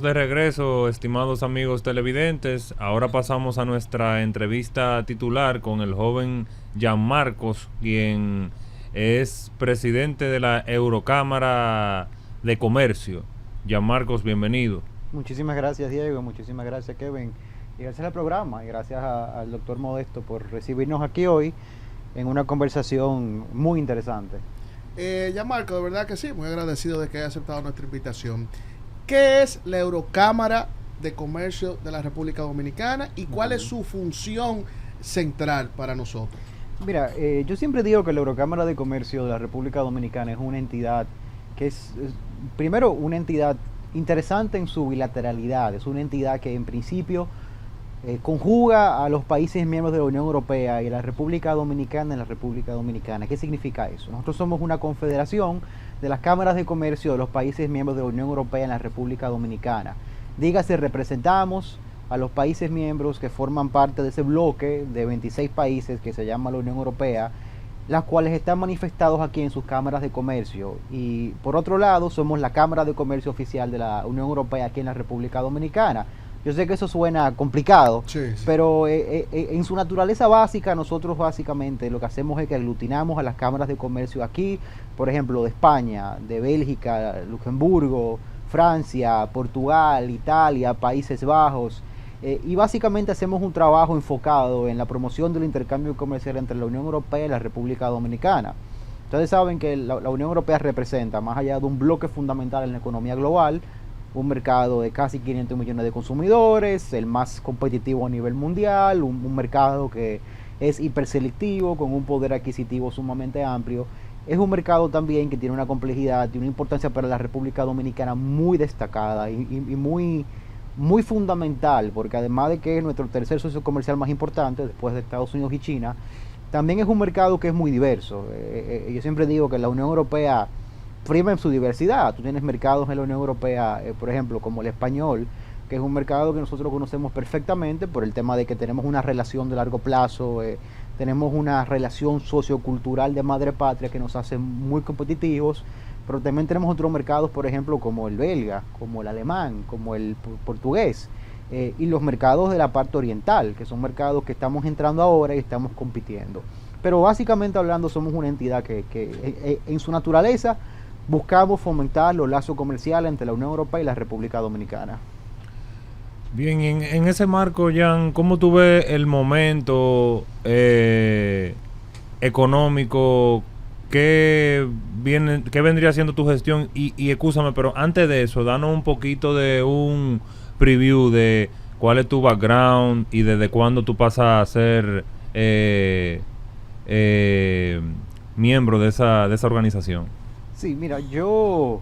Estamos de regreso, estimados amigos televidentes. Ahora pasamos a nuestra entrevista titular con el joven Gianmarcos, quien es presidente de la Eurocámara de Comercio. Gianmarcos, bienvenido. Muchísimas gracias, Diego, muchísimas gracias, Kevin, y gracias al programa, y gracias al doctor Modesto por recibirnos aquí hoy en una conversación muy interesante. Ya Marco, de verdad que sí, muy agradecido de que haya aceptado nuestra invitación. ¿Qué es la Eurocámara de Comercio de la República Dominicana y cuál es su función central para nosotros? Mira, yo siempre digo que la Eurocámara de Comercio de la República Dominicana es una entidad que primero, una entidad interesante en su bilateralidad, es una entidad que en principio conjuga a los países miembros de la Unión Europea y la República Dominicana en la República Dominicana. ¿Qué significa eso? Nosotros somos una confederación de las cámaras de comercio de los países miembros de la Unión Europea en la República Dominicana. Dígase, representamos a los países miembros que forman parte de ese bloque de 26 países que se llama la Unión Europea, las cuales están manifestados aquí en sus cámaras de comercio. Y por otro lado, somos la Cámara de Comercio Oficial de la Unión Europea aquí en la República Dominicana. Yo sé que eso suena complicado, sí. Pero en su naturaleza básica, nosotros básicamente lo que hacemos es que aglutinamos a las cámaras de comercio aquí, por ejemplo, de España, de Bélgica, Luxemburgo, Francia, Portugal, Italia, Países Bajos, y básicamente hacemos un trabajo enfocado en la promoción del intercambio comercial entre la Unión Europea y la República Dominicana. Ustedes saben que la Unión Europea representa, más allá de un bloque fundamental en la economía global, un mercado de casi 500 millones de consumidores, el más competitivo a nivel mundial, un mercado que es hiperselectivo, con un poder adquisitivo sumamente amplio. Es un mercado también que tiene una complejidad y una importancia para la República Dominicana muy destacada y muy fundamental, porque además de que es nuestro tercer socio comercial más importante, después de Estados Unidos y China, también es un mercado que es muy diverso. Yo siempre digo que la Unión Europea prima en su diversidad. Tú tienes mercados en la Unión Europea, por ejemplo, como el español, que es un mercado que nosotros conocemos perfectamente por el tema de que tenemos una relación de largo plazo, tenemos una relación sociocultural de madre patria que nos hace muy competitivos, pero también tenemos otros mercados, por ejemplo, como el belga, como el alemán, como el portugués, y los mercados de la parte oriental, que son mercados que estamos entrando ahora y estamos compitiendo. Pero básicamente hablando, somos una entidad que en su naturaleza buscamos fomentar los lazos comerciales entre la Unión Europea y la República Dominicana. Bien, en ese marco, Jan, ¿cómo tú ves el momento económico? ¿Qué vendría siendo tu gestión? Y excúsame, pero antes de eso, danos un poquito de un preview de cuál es tu background y desde cuándo tú pasas a ser miembro de esa organización. Sí, mira, yo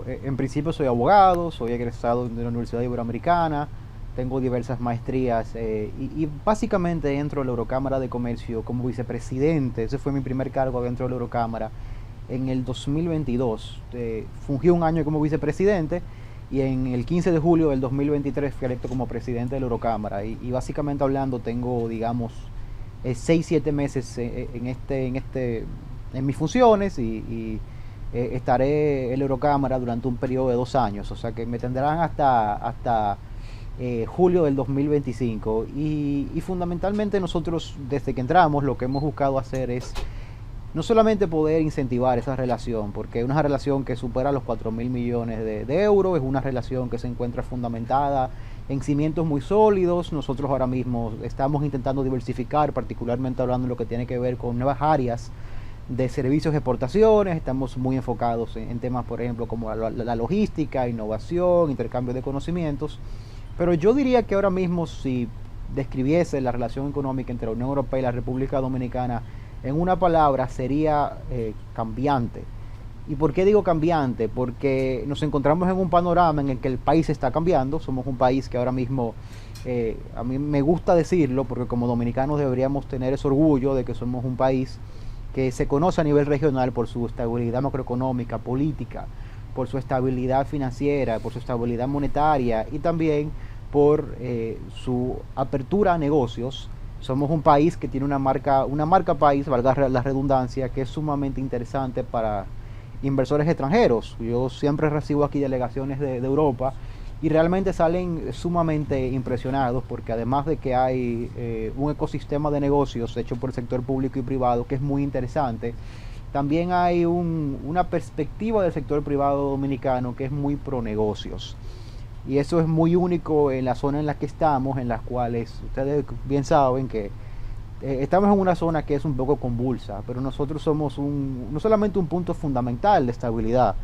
en principio soy abogado, soy egresado de la Universidad Iberoamericana, tengo diversas maestrías y básicamente entro a la Eurocámara de Comercio como vicepresidente. Ese fue mi primer cargo dentro de la Eurocámara en el 2022. Fungí un año como vicepresidente y en el 15 de julio del 2023 fui electo como presidente de la Eurocámara. Y básicamente hablando tengo, digamos, 6-7 meses en mis funciones y estaré en la Eurocámara durante un periodo de 2 años, o sea que me tendrán hasta julio del 2025 y fundamentalmente nosotros desde que entramos lo que hemos buscado hacer es no solamente poder incentivar esa relación, porque es una relación que supera los 4.000 millones de euros, es una relación que se encuentra fundamentada en cimientos muy sólidos. Nosotros ahora mismo estamos intentando diversificar, particularmente hablando de lo que tiene que ver con nuevas áreas de servicios de exportaciones. Estamos muy enfocados en temas, por ejemplo, como la logística, innovación, intercambio de conocimientos. Pero yo diría que ahora mismo, si describiese la relación económica entre la Unión Europea y la República Dominicana en una palabra, sería cambiante. ¿Y por qué digo cambiante? Porque nos encontramos en un panorama en el que el país está cambiando. Somos un país que ahora mismo, a mí me gusta decirlo, porque como dominicanos deberíamos tener ese orgullo de que somos un país que se conoce a nivel regional por su estabilidad macroeconómica, política, por su estabilidad financiera, por su estabilidad monetaria y también por su apertura a negocios. Somos un país que tiene una marca país, valga la redundancia, que es sumamente interesante para inversores extranjeros. Yo siempre recibo aquí delegaciones de Europa y realmente salen sumamente impresionados porque además de que hay un ecosistema de negocios hecho por el sector público y privado que es muy interesante, también hay una perspectiva del sector privado dominicano que es muy pro negocios. Y eso es muy único en la zona en la que estamos, en las cuales ustedes bien saben que estamos en una zona que es un poco convulsa, pero nosotros somos no solamente un punto fundamental de estabilidad,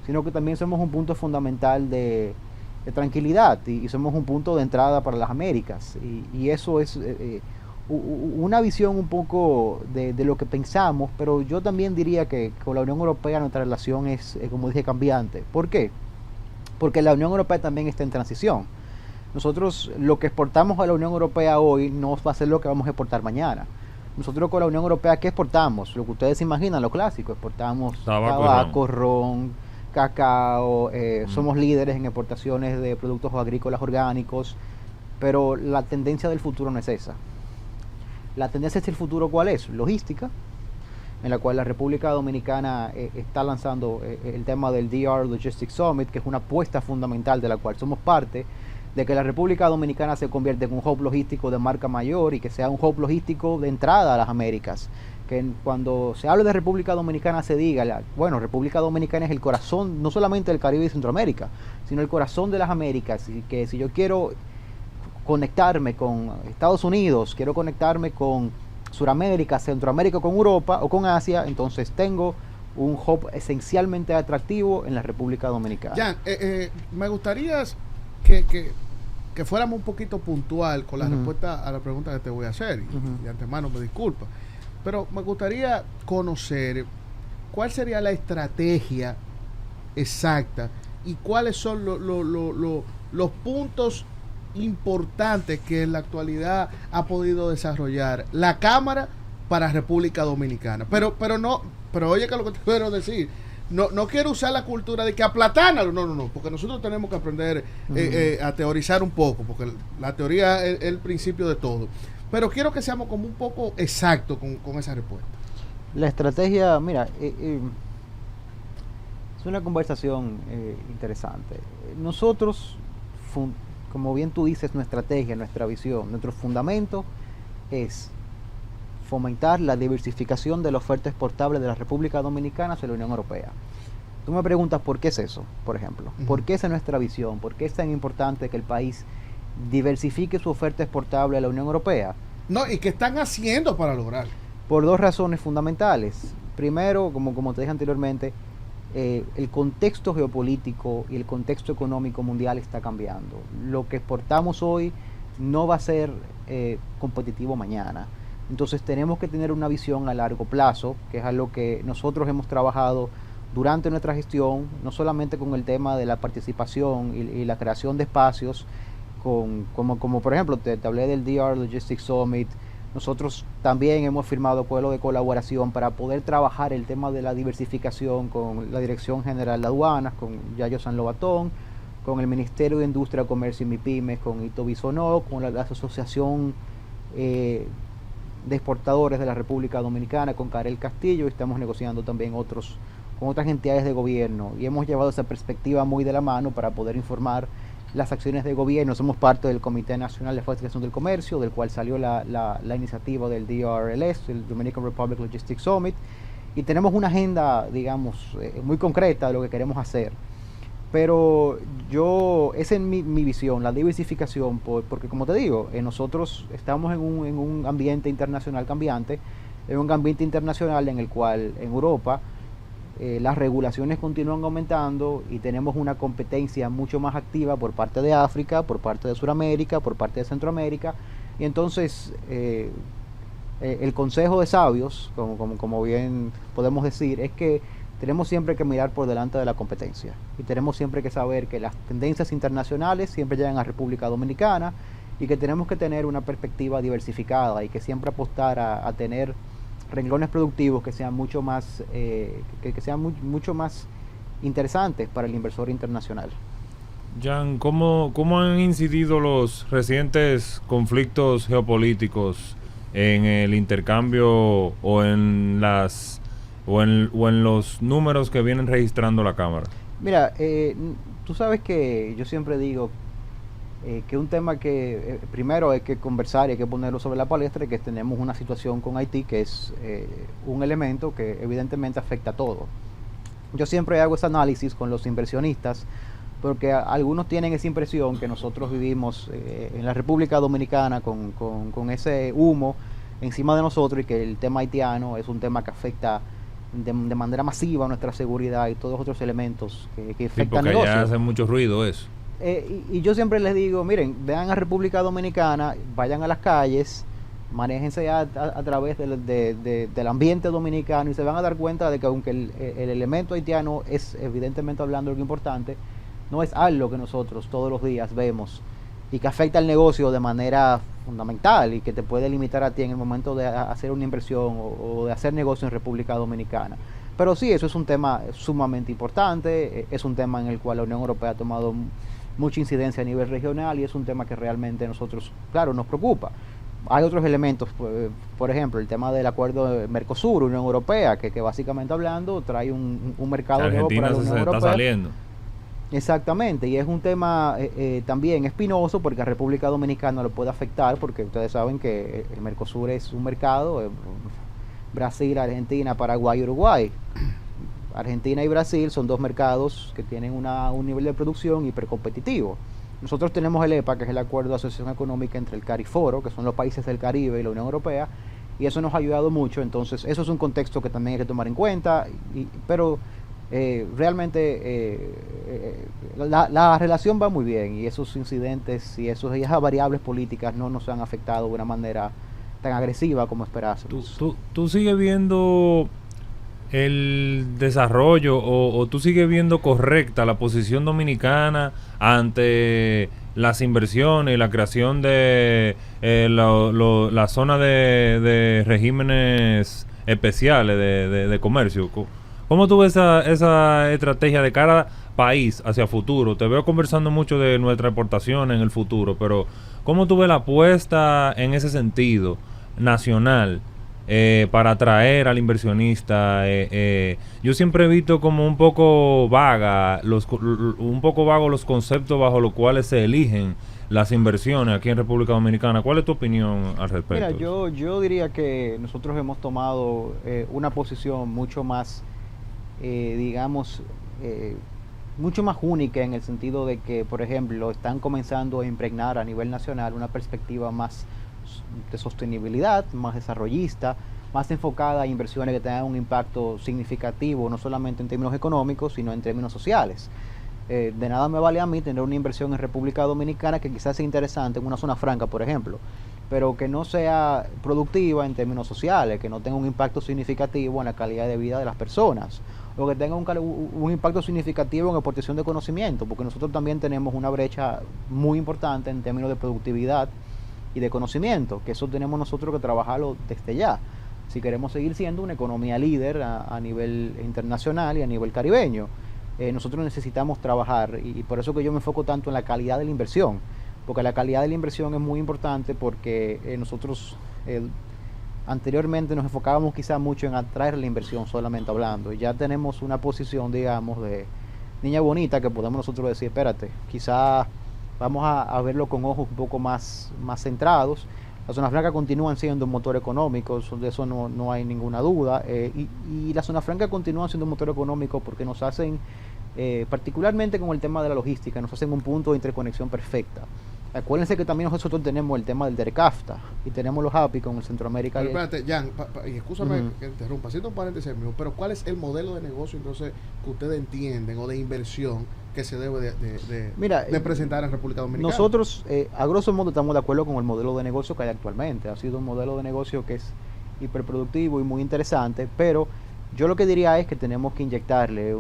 sino que también somos un punto fundamental de tranquilidad y somos un punto de entrada para las Américas. Y eso es una visión un poco de lo que pensamos, pero yo también diría que con la Unión Europea nuestra relación es, como dije, cambiante. ¿Por qué? Porque la Unión Europea también está en transición. Nosotros lo que exportamos a la Unión Europea hoy no va a ser lo que vamos a exportar mañana. Nosotros con la Unión Europea, ¿qué exportamos? Lo que ustedes se imaginan, lo clásico. Exportamos tabaco, ron, cacao, somos líderes en exportaciones de productos agrícolas orgánicos, pero la tendencia del futuro no es esa. La tendencia hacia el futuro, ¿cuál es? Logística, en la cual la República Dominicana está lanzando el tema del DR Logistics Summit, que es una apuesta fundamental de la cual somos parte, de que la República Dominicana se convierta en un hub logístico de marca mayor y que sea un hub logístico de entrada a las Américas. Que cuando se habla de República Dominicana se diga, bueno, República Dominicana es el corazón no solamente del Caribe y Centroamérica, sino el corazón de las Américas, y que si yo quiero conectarme con Estados Unidos, quiero conectarme con Suramérica, Centroamérica, con Europa o con Asia, entonces tengo un hub esencialmente atractivo en la República Dominicana. Jan, me gustaría que fuéramos un poquito puntual con la respuesta a la pregunta que te voy a hacer, y de antemano me disculpa, pero me gustaría conocer cuál sería la estrategia exacta y cuáles son los puntos importantes que en la actualidad ha podido desarrollar la Cámara para República Dominicana. Pero oye que lo que te quiero decir, no quiero usar la cultura de que aplatánalo, no, porque nosotros tenemos que aprender a teorizar un poco, porque la teoría es el principio de todo. Pero quiero que seamos como un poco exactos con esa respuesta. La estrategia, mira, es una conversación interesante. Nosotros, como bien tú dices, nuestra estrategia, nuestra visión, nuestro fundamento es fomentar la diversificación de la oferta exportable de la República Dominicana hacia la Unión Europea. Tú me preguntas por qué es eso, por ejemplo. ¿Por qué esa es nuestra visión? ¿Por qué es tan importante que el país diversifique su oferta exportable a la Unión Europea? No, ¿y qué están haciendo para lograr? Por dos razones fundamentales. Primero, como te dije anteriormente, el contexto geopolítico y el contexto económico mundial está cambiando. Lo que exportamos hoy no va a ser competitivo mañana. Entonces tenemos que tener una visión a largo plazo, que es algo que nosotros hemos trabajado durante nuestra gestión, no solamente con el tema de la participación y la creación de espacios, como por ejemplo te hablé del DR Logistics Summit. Nosotros también hemos firmado acuerdos de colaboración para poder trabajar el tema de la diversificación con la Dirección General de Aduanas, con Yayo San Lobatón, con el Ministerio de Industria, Comercio y MIPIMES, con Ito Bisonó, con la Asociación de Exportadores de la República Dominicana, con Karel Castillo, y estamos negociando también con otras entidades de gobierno, y hemos llevado esa perspectiva muy de la mano para poder informar las acciones de gobierno. Somos parte del Comité Nacional de Facilitación del Comercio, del cual salió la iniciativa del DRLS, el Dominican Republic Logistics Summit, y tenemos una agenda, digamos, muy concreta de lo que queremos hacer. Pero esa es mi visión, la diversificación, porque como te digo, nosotros estamos en un ambiente internacional cambiante, en un ambiente internacional en el cual en Europa las regulaciones continúan aumentando y tenemos una competencia mucho más activa por parte de África, por parte de Sudamérica, por parte de Centroamérica, y entonces el consejo de sabios, como bien podemos decir, es que tenemos siempre que mirar por delante de la competencia y tenemos siempre que saber que las tendencias internacionales siempre llegan a República Dominicana y que tenemos que tener una perspectiva diversificada y que siempre apostar a tener renglones productivos que sean mucho más mucho más interesantes para el inversor internacional. Jan, ¿cómo han incidido los recientes conflictos geopolíticos en el intercambio o en los números que vienen registrando la Cámara? Mira, tú sabes que yo siempre digo que un tema que primero hay que conversar y hay que ponerlo sobre la palestra, y que tenemos una situación con Haití que es un elemento que evidentemente afecta a todo. Yo siempre hago ese análisis con los inversionistas, porque algunos tienen esa impresión que nosotros vivimos en la República Dominicana con ese humo encima de nosotros, y que el tema haitiano es un tema que afecta de manera masiva nuestra seguridad y todos los otros elementos que Sí, afectan porque negocios. allá hace mucho ruido eso. Y yo siempre les digo, miren, vean a República Dominicana, vayan a las calles, manéjense a través del ambiente dominicano, y se van a dar cuenta de que aunque el elemento haitiano es evidentemente hablando algo importante, no es algo que nosotros todos los días vemos y que afecta al negocio de manera fundamental y que te puede limitar a ti en el momento de hacer una inversión o de hacer negocio en República Dominicana. Pero sí, eso es un tema sumamente importante, es un tema en el cual la Unión Europea ha tomado mucha incidencia a nivel regional, y es un tema que realmente nosotros, claro, nos preocupa. Hay otros elementos, por ejemplo, el tema del acuerdo de Mercosur, Unión Europea, que básicamente hablando trae un mercado nuevo para la Unión se está Europea. saliendo. Exactamente, y es un tema también espinoso, porque a República Dominicana lo puede afectar, porque ustedes saben que el Mercosur es un mercado, Brasil, Argentina, Paraguay, Uruguay. Argentina y Brasil son dos mercados que tienen un nivel de producción hipercompetitivo. Nosotros tenemos el EPA, que es el Acuerdo de Asociación Económica entre el CARIFORO, que son los países del Caribe, y la Unión Europea, y eso nos ha ayudado mucho. Entonces eso es un contexto que también hay que tomar en cuenta, pero realmente la relación va muy bien, y esos incidentes y esas variables políticas no nos han afectado de una manera tan agresiva como esperásemos. ¿Tú sigues viendo el desarrollo o tú sigues viendo correcta la posición dominicana ante las inversiones y la creación de la zona de regímenes especiales de comercio? ¿Cómo tú ves esa estrategia de cada país hacia futuro? Te veo conversando mucho de nuestra exportación en el futuro, pero ¿cómo tú ves la apuesta en ese sentido nacional para atraer al inversionista? Yo siempre he visto como un poco vagos los conceptos bajo los cuales se eligen las inversiones aquí en República Dominicana. ¿Cuál es tu opinión al respecto? Mira, yo diría que nosotros hemos tomado una posición mucho más, digamos, mucho más única, en el sentido de que, por ejemplo, están comenzando a impregnar a nivel nacional una perspectiva más de sostenibilidad, más desarrollista, más enfocada a inversiones que tengan un impacto significativo, no solamente en términos económicos, sino en términos sociales. De nada me vale a mí tener una inversión en República Dominicana que quizás sea interesante en una zona franca, por ejemplo, pero que no sea productiva en términos sociales, que no tenga un impacto significativo en la calidad de vida de las personas, o que tenga un impacto significativo en la aportación de conocimiento, porque nosotros también tenemos una brecha muy importante en términos de productividad y de conocimiento, que eso tenemos nosotros que trabajarlo desde ya, si queremos seguir siendo una economía líder a nivel internacional y a nivel caribeño. Nosotros necesitamos trabajar, y por eso que yo me enfoco tanto en la calidad de la inversión, porque la calidad de la inversión es muy importante, porque nosotros anteriormente nos enfocábamos quizá mucho en atraer la inversión solamente hablando, y ya tenemos una posición, digamos, de niña bonita, que podemos nosotros decir, espérate, quizá vamos a verlo con ojos un poco más centrados. Las zonas francas continúan siendo un motor económico, de eso no hay ninguna duda, y las zonas francas continúan siendo un motor económico porque nos hacen, particularmente con el tema de la logística, nos hacen un punto de interconexión perfecta. Acuérdense que también nosotros tenemos el tema del DERCAFTA y tenemos los API con el Centroamérica. Pero espérate, Jan, y escúchame que interrumpa, haciendo un paréntesis mismo, pero ¿cuál es el modelo de negocio entonces que ustedes entienden o de inversión que se debe de presentar en República Dominicana? Nosotros, a grosso modo, estamos de acuerdo con el modelo de negocio que hay actualmente. Ha sido un modelo de negocio que es hiperproductivo y muy interesante, pero yo lo que diría es que tenemos que inyectarle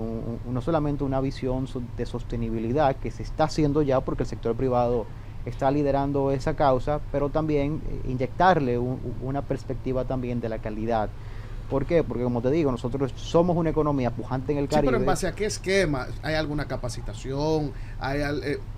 no solamente una visión de sostenibilidad, que se está haciendo ya porque el sector privado está liderando esa causa, pero también inyectarle una perspectiva también de la calidad. ¿Por qué? Porque, como te digo, nosotros somos una economía pujante en el Caribe. Sí, pero ¿en base a qué esquema? ¿Hay alguna capacitación?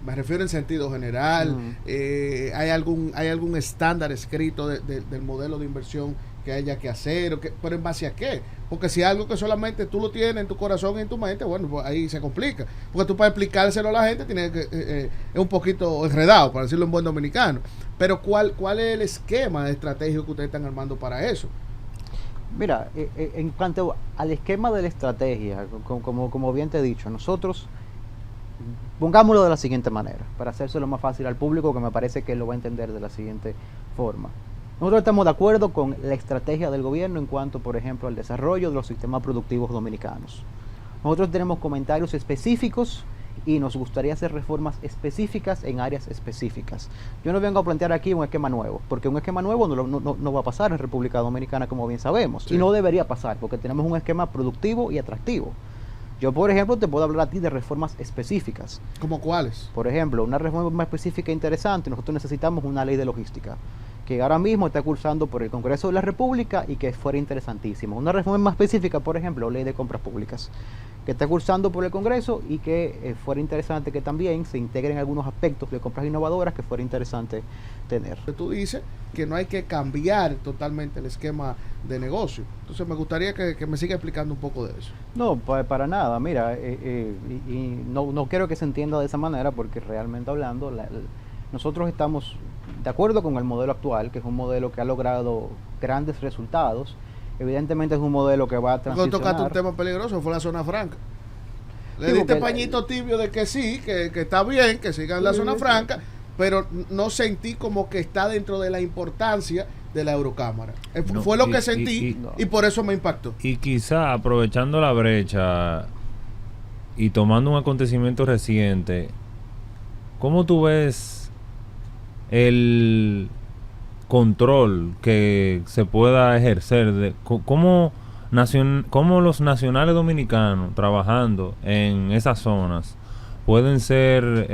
Me refiero en sentido general. ¿Hay algún estándar escrito del modelo de inversión que haya que hacer, pero ¿en base a qué? Porque si algo que solamente tú lo tienes en tu corazón y en tu mente, bueno, pues ahí se complica. Porque tú para explicárselo a la gente tienes que es un poquito enredado, para decirlo en buen dominicano. Pero ¿cuál es el esquema estratégico que ustedes están armando para eso? Mira, en cuanto al esquema de la estrategia, como bien te he dicho, nosotros pongámoslo de la siguiente manera, para hacérselo más fácil al público, que me parece que lo va a entender de la siguiente forma. Nosotros estamos de acuerdo con la estrategia del gobierno en cuanto, por ejemplo, al desarrollo de los sistemas productivos dominicanos. Nosotros tenemos comentarios específicos y nos gustaría hacer reformas específicas en áreas específicas. Yo no vengo a plantear aquí un esquema nuevo, porque un esquema nuevo no va a pasar en República Dominicana, como bien sabemos, sí. Y no debería pasar, porque tenemos un esquema productivo y atractivo. Yo, por ejemplo, te puedo hablar a ti de reformas específicas. ¿Cómo cuáles? Por ejemplo, una reforma específica interesante, nosotros necesitamos una ley de logística, que ahora mismo está cursando por el Congreso de la República y que fuera interesantísimo. Una reforma más específica, por ejemplo, ley de compras públicas, que está cursando por el Congreso y que fuera interesante que también se integren algunos aspectos de compras innovadoras que fuera interesante tener. Tú dices que no hay que cambiar totalmente el esquema de negocio. Entonces me gustaría que me siga explicando un poco de eso. No, para nada. Mira, y no quiero que se entienda de esa manera, porque realmente hablando, nosotros estamos de acuerdo con el modelo actual, que es un modelo que ha logrado grandes resultados. Evidentemente es un modelo que va a transicionar. Cuando tocaste un tema peligroso fue la zona franca. Le diste pañito tibio de que sí, que está bien, que siga en la zona franca, pero no sentí como que está dentro de la importancia de la Eurocámara. Fue lo que sentí y por eso me impactó. Y quizá aprovechando la brecha y tomando un acontecimiento reciente, ¿cómo tú ves el control que se pueda ejercer de cómo los nacionales dominicanos trabajando en esas zonas pueden ser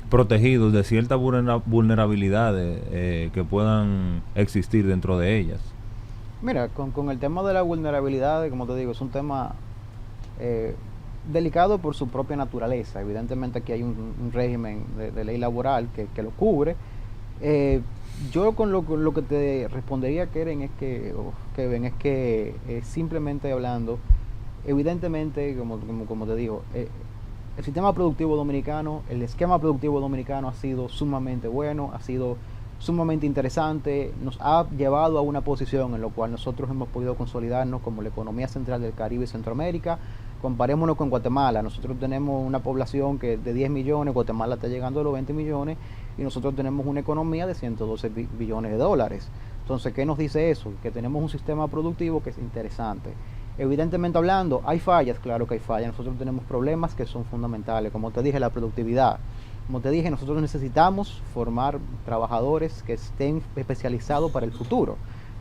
protegidos de ciertas vulnerabilidades que puedan existir dentro de ellas? Mira, con el tema de la vulnerabilidad, como te digo, es un tema delicado por su propia naturaleza. Evidentemente aquí hay un régimen de ley laboral que lo cubre. Yo con lo que te respondería, Kevin, es que simplemente hablando, evidentemente, como te digo, el sistema productivo dominicano, el esquema productivo dominicano ha sido sumamente bueno, ha sido sumamente interesante, nos ha llevado a una posición en la cual nosotros hemos podido consolidarnos como la economía central del Caribe y Centroamérica. Comparémonos con Guatemala. Nosotros tenemos una población que de 10 millones, Guatemala está llegando a los 20 millones y nosotros tenemos una economía de 112 billones de dólares. Entonces, ¿qué nos dice eso? Que tenemos un sistema productivo que es interesante. Evidentemente hablando, hay fallas, claro que hay fallas. Nosotros tenemos problemas que son fundamentales, como te dije, la productividad. Como te dije, nosotros necesitamos formar trabajadores que estén especializados para el futuro.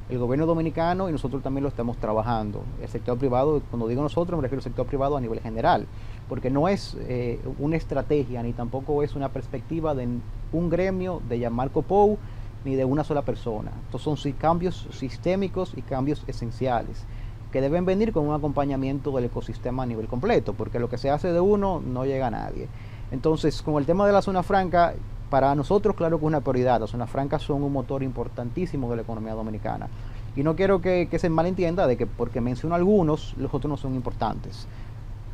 El gobierno dominicano y nosotros también lo estamos trabajando. El sector privado, cuando digo nosotros, me refiero al sector privado a nivel general, porque no es una estrategia ni tampoco es una perspectiva de un gremio de Gianmarco Pou ni de una sola persona. Estos son cambios sistémicos y cambios esenciales que deben venir con un acompañamiento del ecosistema a nivel completo, porque lo que se hace de uno no llega a nadie. Entonces, con el tema de la zona franca, para nosotros, claro que es una prioridad. Las zonas francas son un motor importantísimo de la economía dominicana. Y no quiero que se malentienda de que porque menciono algunos, los otros no son importantes.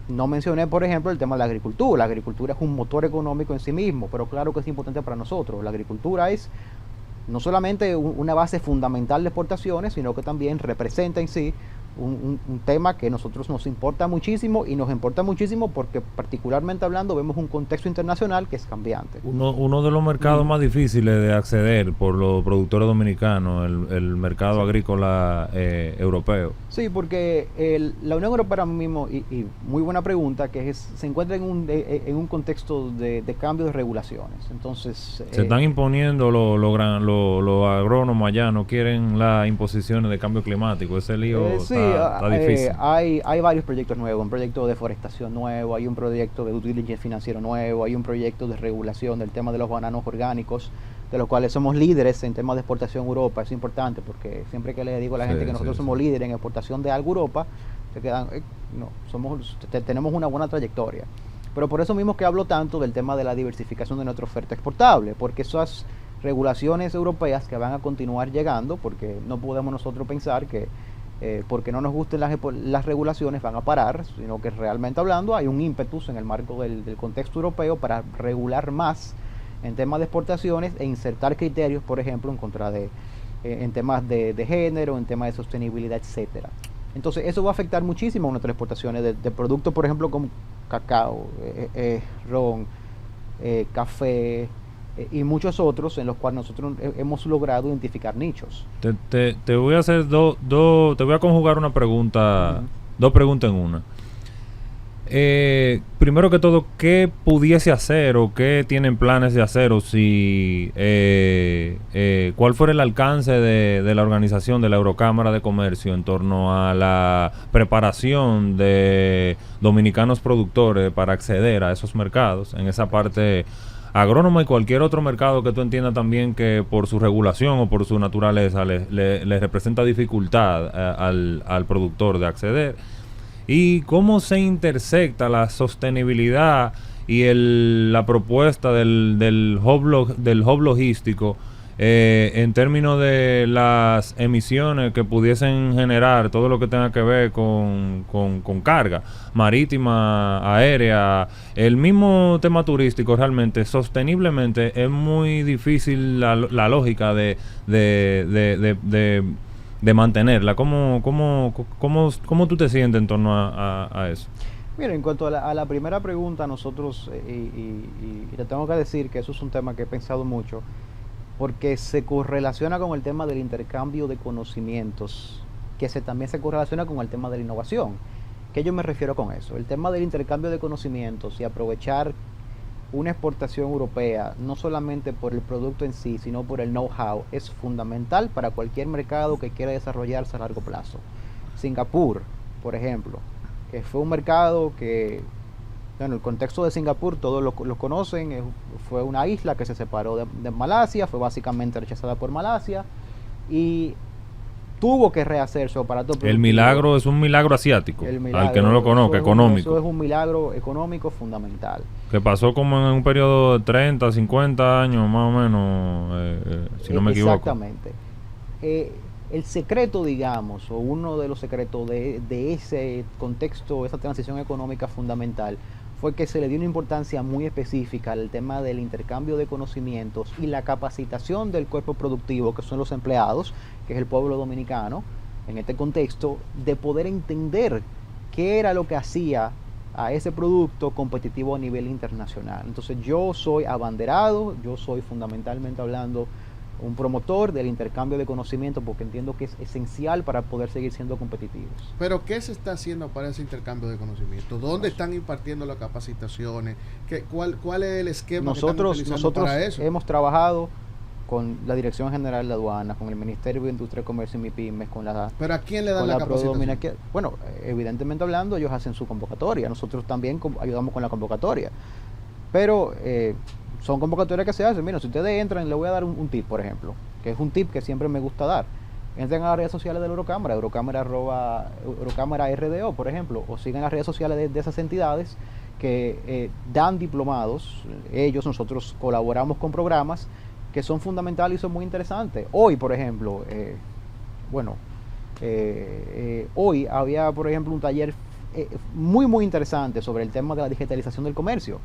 No mencioné, por ejemplo, el tema de la agricultura. La agricultura es un motor económico en sí mismo, pero claro que es importante para nosotros. La agricultura es no solamente una base fundamental de exportaciones, sino que también representa en sí un tema que a nosotros nos importa muchísimo, y nos importa muchísimo porque particularmente hablando vemos un contexto internacional que es cambiante. Uno de los mercados más difíciles de acceder por los productores dominicanos, el mercado agrícola europeo. Sí, porque la Unión Europea ahora mismo, y muy buena pregunta, que se encuentra en un contexto de cambio de regulaciones. Entonces se están imponiendo los agrónomos allá, no quieren las imposiciones de cambio climático. Ese lío sí, está difícil. Hay varios proyectos nuevos, un proyecto de deforestación nuevo, hay un proyecto de due diligence financiero nuevo, hay un proyecto de regulación del tema de los bananos orgánicos, de los cuales somos líderes en temas de exportación a Europa. Es importante porque siempre que le digo a la gente que nosotros somos líderes en exportación de algo a Europa, se quedan, tenemos una buena trayectoria. Pero por eso mismo que hablo tanto del tema de la diversificación de nuestra oferta exportable, porque regulaciones europeas que van a continuar llegando, porque no podemos nosotros pensar que porque no nos gusten las regulaciones van a parar, sino que realmente hablando hay un ímpetus en el marco del contexto europeo para regular más en temas de exportaciones e insertar criterios, por ejemplo, en contra de en temas de género, en temas de sostenibilidad, etcétera. Entonces eso va a afectar muchísimo a nuestras exportaciones de productos, por ejemplo, como cacao, ron, café, y muchos otros en los cuales nosotros hemos logrado identificar nichos. Te voy a hacer te voy a conjugar una pregunta, dos preguntas en una. Primero que todo, ¿qué pudiese hacer o qué tienen planes de hacer o si cuál fuera el alcance de la organización de la Eurocámara de Comercio en torno a la preparación de dominicanos productores para acceder a esos mercados, en esa parte agrónoma y cualquier otro mercado que tú entiendas también que por su regulación o por su naturaleza le representa dificultad al productor de acceder? ¿Y cómo se intersecta la sostenibilidad y la propuesta del hub logístico en términos de las emisiones que pudiesen generar todo lo que tenga que ver con carga marítima, aérea, el mismo tema turístico? Realmente, sosteniblemente, es muy difícil la lógica de mantenerla. ¿Cómo tú te sientes en torno a eso? Mira, en cuanto a la primera pregunta, nosotros, y te tengo que decir que eso es un tema que he pensado mucho, porque se correlaciona con el tema del intercambio de conocimientos, que también se correlaciona con el tema de la innovación. ¿Qué yo me refiero con eso? El tema del intercambio de conocimientos y aprovechar una exportación europea, no solamente por el producto en sí, sino por el know-how, es fundamental para cualquier mercado que quiera desarrollarse a largo plazo. Singapur, por ejemplo, que fue un mercado que, bueno, el contexto de Singapur todos lo conocen, fue una isla que se separó de Malasia, fue básicamente rechazada por Malasia y tuvo que rehacer su aparato productivo. El milagro es un milagro asiático, al que no lo conozca, económico. Eso es un milagro económico fundamental. Que pasó como en un periodo de 30, 50 años más o menos, si no me equivoco. Exactamente. El secreto, digamos, o uno de los secretos de ese contexto, esa transición económica fundamental, fue que se le dio una importancia muy específica al tema del intercambio de conocimientos y la capacitación del cuerpo productivo, que son los empleados, que es el pueblo dominicano, en este contexto, de poder entender qué era lo que hacía a ese producto competitivo a nivel internacional. Entonces yo soy abanderado, yo soy fundamentalmente hablando un promotor del intercambio de conocimiento, porque entiendo que es esencial para poder seguir siendo competitivos. Pero ¿qué se está haciendo para ese intercambio de conocimiento? ¿Dónde están impartiendo las capacitaciones? ¿Cuál es el esquema que están utilizando para eso? Hemos trabajado con la Dirección General de Aduanas, con el Ministerio de Industria, Comercio y MIPYMES, con la... ¿Pero a quién le dan la capacitación? Bueno, evidentemente hablando, ellos hacen su convocatoria, nosotros también ayudamos con la convocatoria, pero son convocatorias que se hacen. Mira, si ustedes entran, le voy a dar un tip, por ejemplo, que es un tip que siempre me gusta dar. Entren a las redes sociales de la Eurocámara, Eurocámara RDO, por ejemplo, o sigan las redes sociales de esas entidades que dan diplomados. Nosotros colaboramos con programas que son fundamentales y son muy interesantes. Hoy, por ejemplo, hoy había, por ejemplo, un taller muy interesante sobre el tema de la digitalización del comercio,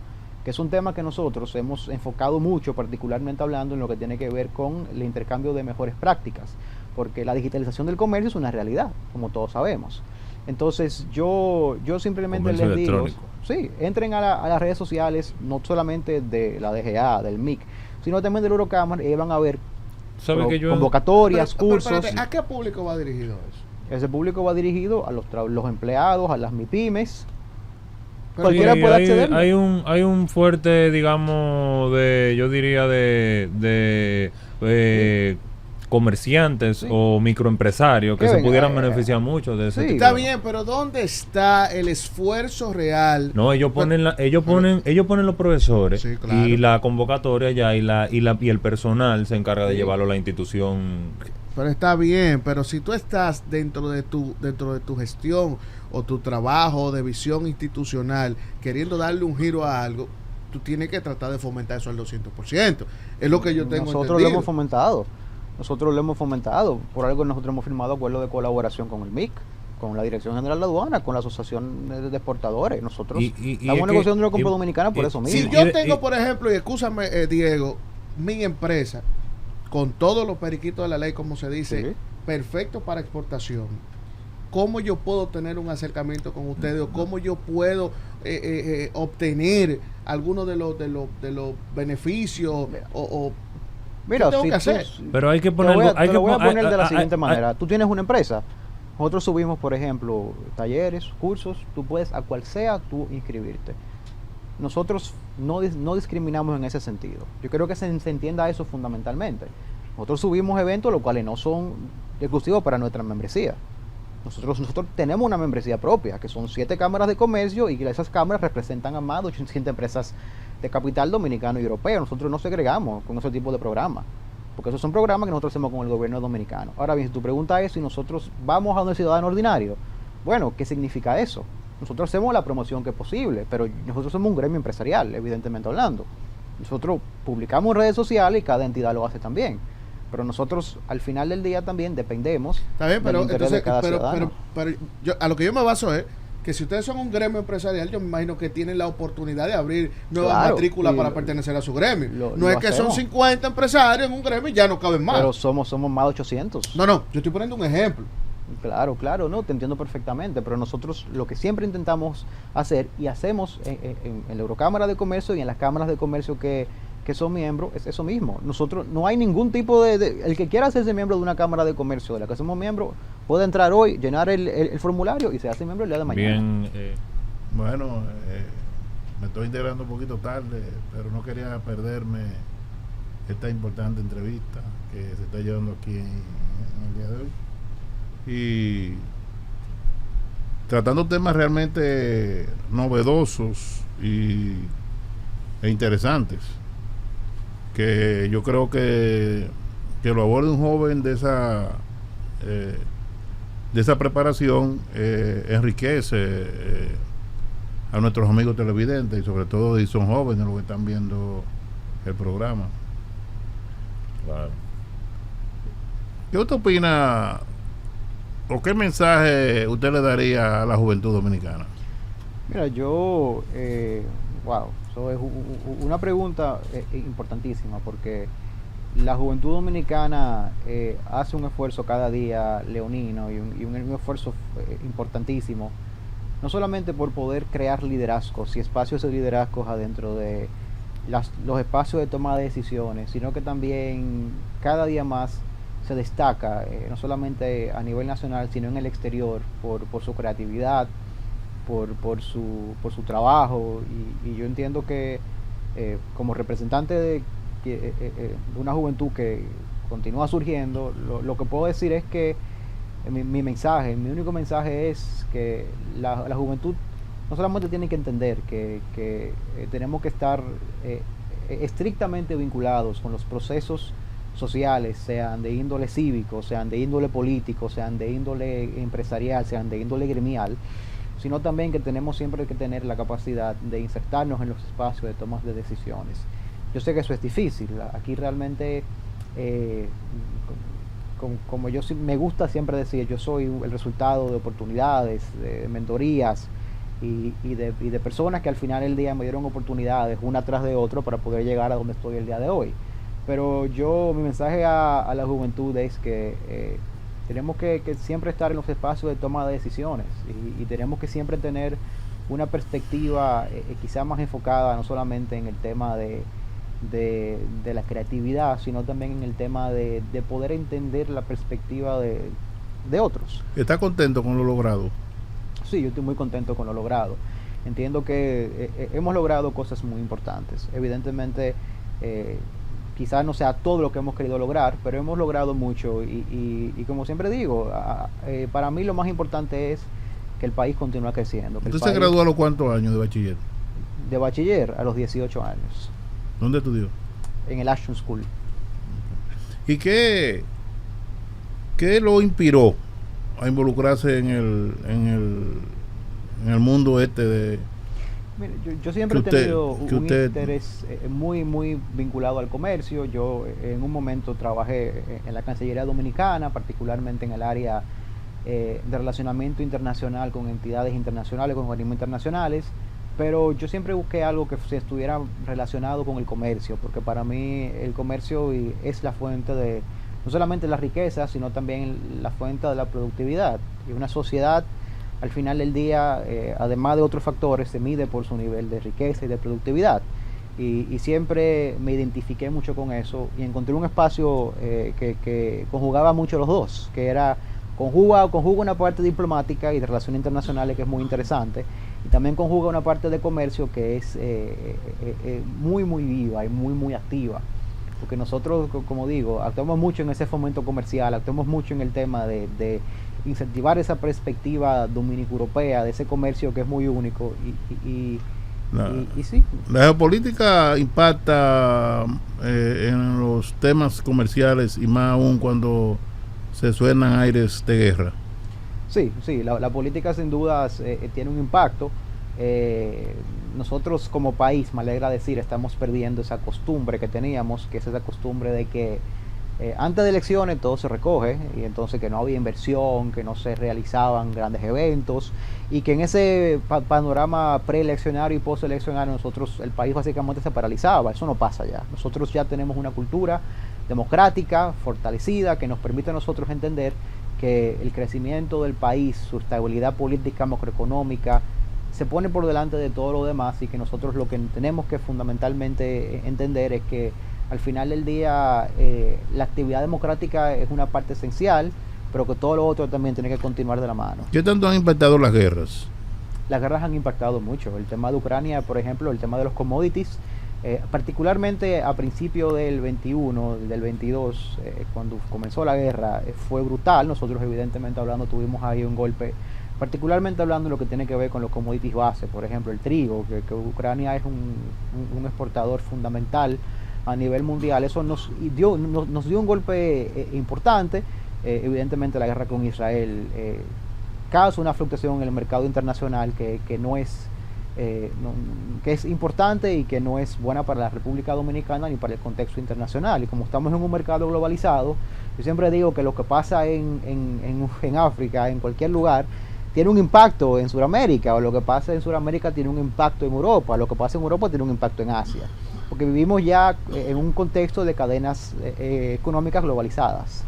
que es un tema que nosotros hemos enfocado mucho, particularmente hablando en lo que tiene que ver con el intercambio de mejores prácticas, porque la digitalización del comercio es una realidad, como todos sabemos. Entonces yo simplemente comercio les digo, electrónico. sí, entren a las redes sociales, no solamente de la DGA, del MIC, sino también de la Eurocámara, y van a ver convocatorias, cursos. Espérate, ¿a qué público va dirigido eso? Ese público va dirigido a los empleados, a las MIPYMES. Cualquiera puede acceder. Hay un fuerte, digamos, yo diría de comerciantes o microempresarios que se pudieran beneficiar mucho de ese tipo. Está bien, pero ¿dónde está el esfuerzo real? No, ellos ponen los profesores, sí, claro, y la convocatoria ya y el personal se encarga de llevarlo a la institución. Pero está bien, pero si tú estás dentro de tu gestión o tu trabajo de visión institucional queriendo darle un giro a algo, tú tienes que tratar de fomentar eso al 200%. Es lo que yo tengo Nosotros entendido. lo hemos fomentado. Nosotros lo hemos fomentado. Por algo nosotros hemos firmado acuerdos de colaboración con el MIC, con la Dirección General de Aduana, con la Asociación de Exportadores. Nosotros estamos negociando una compra dominicana por eso mismo. Si yo tengo, por ejemplo, y escúchame, Diego, mi empresa, con todos los periquitos de la ley, como se dice, Sí. perfecto para exportación, ¿cómo yo puedo tener un acercamiento con ustedes o cómo yo puedo obtener algunos de los beneficios o Mira, ¿qué tengo si que hacer? Pero hay que te poner... lo voy a, hay te que lo voy a pon- poner de la ah, siguiente ah, manera. Tú tienes una empresa. Nosotros subimos, por ejemplo, talleres, cursos. Tú puedes, a cual sea, tú inscribirte. Nosotros no discriminamos en ese sentido. Yo creo que se entienda eso fundamentalmente. Nosotros subimos eventos los cuales no son exclusivos para nuestra membresía. Nosotros tenemos una membresía propia, que son 7 cámaras de comercio, y que esas cámaras representan a más de 800 empresas de capital dominicano y europeo. Nosotros no segregamos con ese tipo de programas, porque esos son programas que nosotros hacemos con el gobierno dominicano. Ahora bien, si tu pregunta es si nosotros vamos a un ciudadano ordinario, bueno, ¿qué significa eso? Nosotros hacemos la promoción que es posible, pero nosotros somos un gremio empresarial, evidentemente hablando. Nosotros publicamos en redes sociales y cada entidad lo hace también. Pero nosotros al final del día también dependemos Está bien, pero del interés entonces, de cada ciudadano. pero yo, a lo que yo me baso es que si ustedes son un gremio empresarial, yo me imagino que tienen la oportunidad de abrir nuevas Claro, matrículas y para pertenecer a su gremio. lo No es que son hacemos. 50 empresarios en un gremio y ya no caben más. Pero somos más de 800. No, yo estoy poniendo un ejemplo. Claro, no, te entiendo perfectamente, pero nosotros lo que siempre intentamos hacer y hacemos en la Eurocámara de Comercio y en las cámaras de comercio que son miembros es eso mismo. Nosotros no hay ningún tipo el que quiera hacerse miembro de una cámara de comercio de la que somos miembros puede entrar hoy, llenar el formulario y se hace miembro el día de mañana. Bien, Bueno, me estoy integrando un poquito tarde, pero no quería perderme esta importante entrevista que se está llevando aquí en el día de hoy. Y tratando temas realmente novedosos e interesantes, que yo creo que lo aborde un joven de esa preparación enriquece a nuestros amigos televidentes, y sobre todo si son jóvenes los que están viendo el programa. claro. ¿Qué usted opina o qué mensaje usted le daría a la juventud dominicana? Mira, yo, wow, eso es una pregunta importantísima, porque la juventud dominicana hace un esfuerzo cada día leonino y un esfuerzo importantísimo, no solamente por poder crear liderazgos y espacios de liderazgos adentro de los espacios de toma de decisiones, sino que también cada día más se destaca, no solamente a nivel nacional, sino en el exterior, por su creatividad, por su trabajo, y yo entiendo que como representante de una juventud que continúa surgiendo, lo que puedo decir es que mi único mensaje es que la juventud no solamente tiene que entender que tenemos que estar estrictamente vinculados con los procesos sociales, sean de índole cívico, sean de índole político, sean de índole empresarial, sean de índole gremial, sino también que tenemos siempre que tener la capacidad de insertarnos en los espacios de tomas de decisiones. Yo sé que eso es difícil. Aquí realmente, como me gusta siempre decir, yo soy el resultado de oportunidades, de mentorías y de personas que al final del día me dieron oportunidades una tras de otra para poder llegar a donde estoy el día de hoy. Pero mi mensaje a la juventud es que tenemos que siempre estar en los espacios de toma de decisiones y tenemos que siempre tener una perspectiva quizá más enfocada no solamente en el tema de la creatividad, sino también en el tema de poder entender la perspectiva de otros. ¿Está contento con lo logrado? Sí, yo estoy muy contento con lo logrado. Entiendo que hemos logrado cosas muy importantes. Evidentemente, quizás no sea todo lo que hemos querido lograr, pero hemos logrado mucho y como siempre digo, para mí lo más importante es que el país continúe creciendo. ¿Usted se graduó a los cuántos años de bachiller? De bachiller a los 18 años. ¿Dónde estudió? En el Ashton School. ¿Y qué lo inspiró a involucrarse en el mundo de Mire, yo siempre he tenido un interés muy vinculado al comercio. Yo en un momento trabajé en la Cancillería Dominicana, particularmente en el área de relacionamiento internacional con entidades internacionales, con organismos internacionales, pero yo siempre busqué algo que se estuviera relacionado con el comercio, porque para mí el comercio es la fuente de no solamente la riqueza, sino también la fuente de la productividad. Y una sociedad, al final del día, además de otros factores, se mide por su nivel de riqueza y de productividad. Y siempre me identifiqué mucho con eso y encontré un espacio que conjugaba mucho los dos, que era conjuga una parte diplomática y de relaciones internacionales que es muy interesante, y también conjuga una parte de comercio que es muy viva y muy activa, porque nosotros, como digo, actuamos mucho en ese fomento comercial, actuamos mucho en el tema de incentivar esa perspectiva dominico-europea de ese comercio que es muy único y sí. La geopolítica impacta en los temas comerciales y más aún cuando se suenan aires de guerra. Sí, la política sin dudas tiene un impacto. Nosotros como país, me alegra decir, estamos perdiendo esa costumbre que teníamos, que es esa costumbre de que antes de elecciones todo se recoge, y entonces que no había inversión, que no se realizaban grandes eventos, y que en ese panorama preeleccionario y posteleccionario el país básicamente se paralizaba. Eso no pasa ya. Nosotros ya tenemos una cultura democrática, fortalecida, que nos permite a nosotros entender que el crecimiento del país, su estabilidad política, macroeconómica, se pone por delante de todo lo demás, y que nosotros lo que tenemos que fundamentalmente entender es que al final del día la actividad democrática es una parte esencial, pero que todo lo otro también tiene que continuar de la mano. ¿Qué tanto han impactado las guerras? Las guerras han impactado mucho. El tema de Ucrania, por ejemplo, el tema de los commodities, particularmente a principio del 21, del 22, cuando comenzó la guerra, fue brutal. Nosotros evidentemente hablando tuvimos ahí un golpe, particularmente hablando de lo que tiene que ver con los commodities base, por ejemplo el trigo, que Ucrania es un exportador fundamental a nivel mundial. Eso nos dio un golpe importante. Evidentemente la guerra con Israel causa una fluctuación en el mercado internacional que no es que es importante y que no es buena para la República Dominicana ni para el contexto internacional. Y como estamos en un mercado globalizado, yo siempre digo que lo que pasa en África, en cualquier lugar, tiene un impacto en Sudamérica, o lo que pasa en Sudamérica tiene un impacto en Europa, lo que pasa en Europa tiene un impacto en Asia, porque vivimos ya en un contexto de cadenas económicas globalizadas.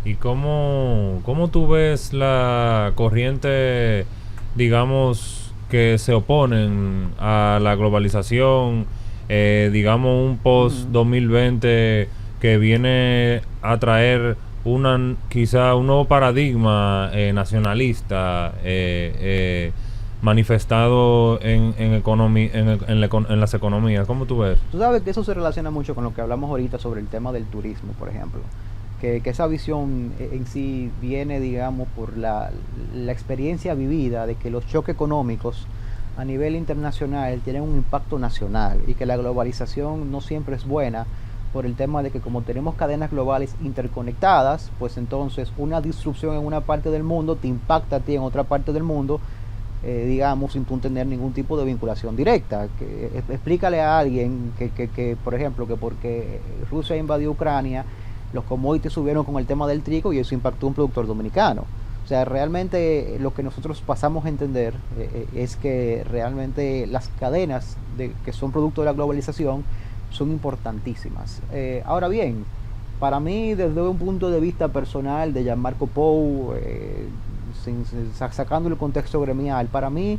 ¿Y cómo tú ves la corriente, digamos, que se oponen a la globalización, digamos un post-2020 que viene a traer quizá un nuevo paradigma nacionalista manifestado en las economías? ¿Cómo tú ves? Tú sabes que eso se relaciona mucho con lo que hablamos ahorita sobre el tema del turismo, por ejemplo. Que esa visión en sí viene, digamos, por la experiencia vivida de que los choques económicos a nivel internacional tienen un impacto nacional, y que la globalización no siempre es buena por el tema de que como tenemos cadenas globales interconectadas, pues entonces una disrupción en una parte del mundo te impacta a ti en otra parte del mundo, digamos, sin tú tener ningún tipo de vinculación directa. Explícale a alguien que, por ejemplo, que porque Rusia invadió Ucrania, los commodities subieron con el tema del trigo y eso impactó a un productor dominicano. O sea, realmente lo que nosotros pasamos a entender es que realmente las cadenas que son producto de la globalización son importantísimas. Ahora bien, para mí, desde un punto de vista personal de Gianmarco Pou, sacando el contexto gremial, para mí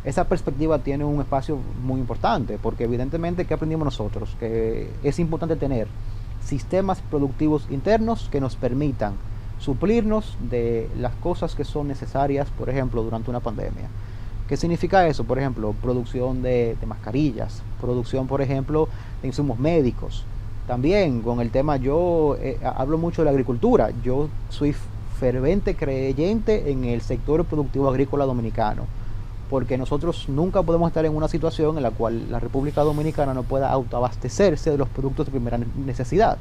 esa perspectiva tiene un espacio muy importante, porque evidentemente, ¿qué aprendimos nosotros? Que es importante tener sistemas productivos internos que nos permitan suplirnos de las cosas que son necesarias, por ejemplo, durante una pandemia. ¿Qué significa eso? Por ejemplo, producción de mascarillas, producción, por ejemplo, de insumos médicos. También con el tema, yo hablo mucho de la agricultura. Yo soy ferviente creyente en el sector productivo agrícola dominicano, porque nosotros nunca podemos estar en una situación en la cual la República Dominicana no pueda autoabastecerse de los productos de primera necesidad.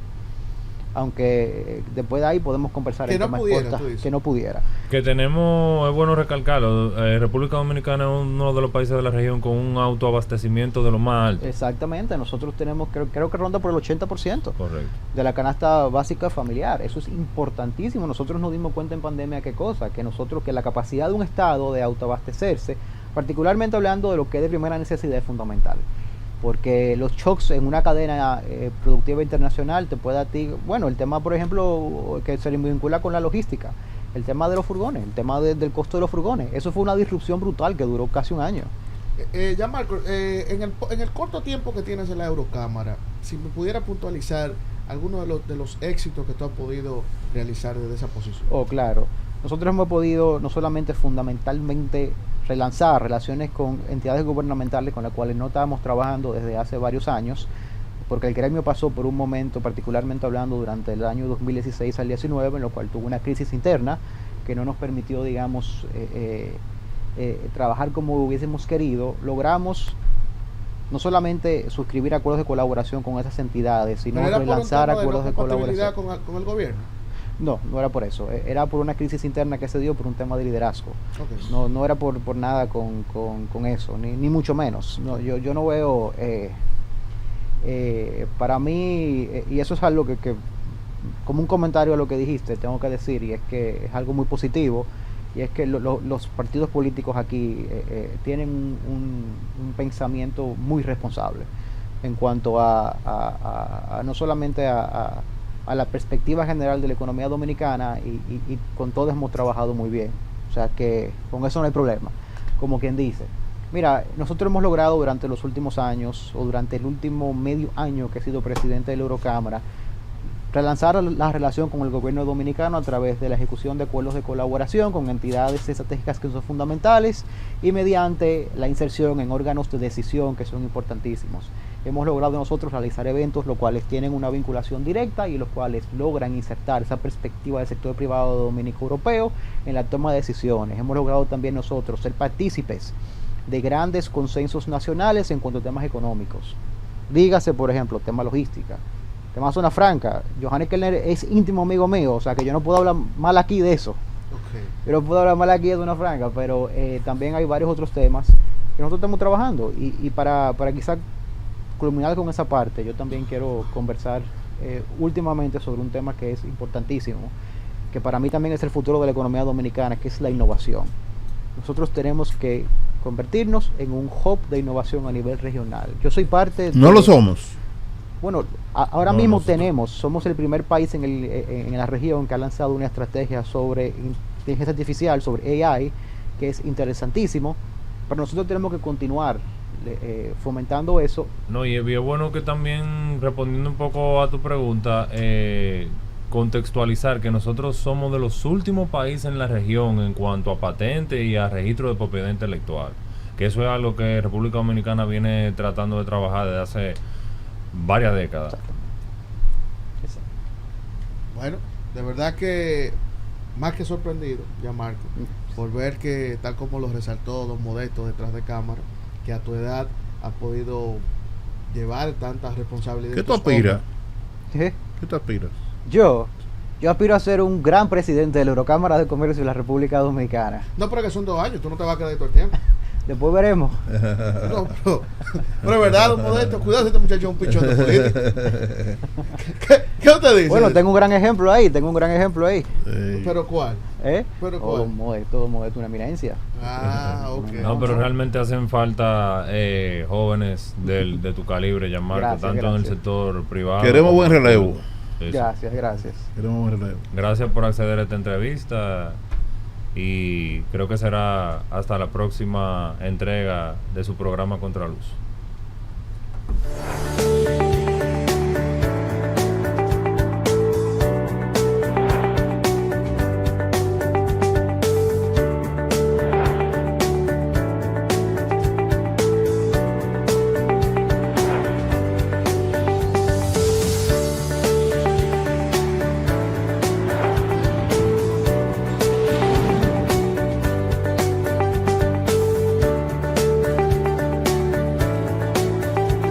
aunque después de ahí podemos conversar Que en no temas pudiera, cortas, tú dices. que no pudiera. Que tenemos, es bueno recalcarlo, República Dominicana es uno de los países de la región con un autoabastecimiento de lo más alto. Exactamente, nosotros tenemos, creo que ronda por el 80% Correcto. de la canasta básica familiar. Eso es importantísimo. Nosotros nos dimos cuenta en pandemia qué cosa, que la capacidad de un Estado de autoabastecerse, particularmente hablando de lo que es de primera necesidad, es fundamental. Porque los shocks en una cadena productiva internacional te puede a ti, bueno, el tema, por ejemplo, que se le vincula con la logística, el tema de los furgones, el tema del costo de los furgones, eso fue una disrupción brutal que duró casi un año. Ya Marco, en el corto tiempo que tienes en la Eurocámara, si me pudiera puntualizar algunos de los éxitos que tú has podido realizar desde esa posición. Oh, claro. Nosotros hemos podido no solamente fundamentalmente relanzar relaciones con entidades gubernamentales con las cuales no estábamos trabajando desde hace varios años, porque el gremio pasó por un momento, particularmente hablando durante el año 2016 al 19, en lo cual tuvo una crisis interna que no nos permitió, digamos, trabajar como hubiésemos querido. Logramos no solamente suscribir acuerdos de colaboración con esas entidades, sino relanzar acuerdos de colaboración con el gobierno. No era por eso, era por una crisis interna que se dio por un tema de liderazgo. Okay. No era por nada con eso, ni mucho menos. No, yo no veo, para mí, y eso es algo que, como un comentario a lo que dijiste, tengo que decir, y es que es algo muy positivo, y es que los partidos políticos aquí tienen un pensamiento muy responsable en cuanto a no solamente a la perspectiva general de la economía dominicana, y con todos hemos trabajado muy bien. O sea que con eso no hay problema. Como quien dice, mira, nosotros hemos logrado durante los últimos años, o durante el último medio año que he sido presidente de la Eurocámara, relanzar la relación con el gobierno dominicano a través de la ejecución de acuerdos de colaboración con entidades estratégicas que son fundamentales y mediante la inserción en órganos de decisión que son importantísimos. Hemos logrado nosotros realizar eventos los cuales tienen una vinculación directa y los cuales logran insertar esa perspectiva del sector privado dominico europeo en la toma de decisiones. Hemos logrado también nosotros ser partícipes de grandes consensos nacionales en cuanto a temas económicos. Dígase, por ejemplo, tema logística, tema zona franca. Johannes Kellner es íntimo amigo mío, o sea que yo no puedo hablar mal aquí de eso. Okay. Yo no puedo hablar mal aquí de zona franca, pero también hay varios otros temas que nosotros estamos trabajando. Y para quizás culminar con esa parte, yo también quiero conversar últimamente sobre un tema que es importantísimo, que para mí también es el futuro de la economía dominicana, que es la innovación. Nosotros tenemos que convertirnos en un hub de innovación a nivel regional. Yo soy parte de... No lo somos. Bueno, ahora mismo somos el primer país en la región que ha lanzado una estrategia sobre inteligencia artificial, sobre AI, que es interesantísimo, pero nosotros tenemos que continuar fomentando eso. No, y es bien bueno que también, respondiendo un poco a tu pregunta, contextualizar que nosotros somos de los últimos países en la región en cuanto a patentes y a registro de propiedad intelectual, que eso es algo que República Dominicana viene tratando de trabajar desde hace varias décadas. Bueno, de verdad que más que sorprendido, ya Marco, por ver que, tal como lo resaltó Don Modesto detrás de cámara, que a tu edad has podido llevar tantas responsabilidades. ¿Qué tú aspiras? ¿Qué? ¿Qué tú aspiras? Yo aspiro a ser un gran presidente de la Eurocámara de Comercio de la República Dominicana. No, pero que son 2 años, tú no te vas a quedar ahí todo el tiempo. Después veremos. No, pero es verdad, Don Modesto, cuidado si este muchacho es un pichón de político. ¿Qué usted dice? Bueno, tengo un gran ejemplo ahí. ¿Pero cuál? ¿Pero cuál? Don Modesto, una eminencia. Ah, ok. No, pero realmente hacen falta jóvenes de tu calibre, Gianmarco, tanto en el sector privado. Queremos buen relevo. Eso. Gracias. Queremos buen relevo. Gracias por acceder a esta entrevista y creo que será hasta la próxima entrega de su programa Contraluz.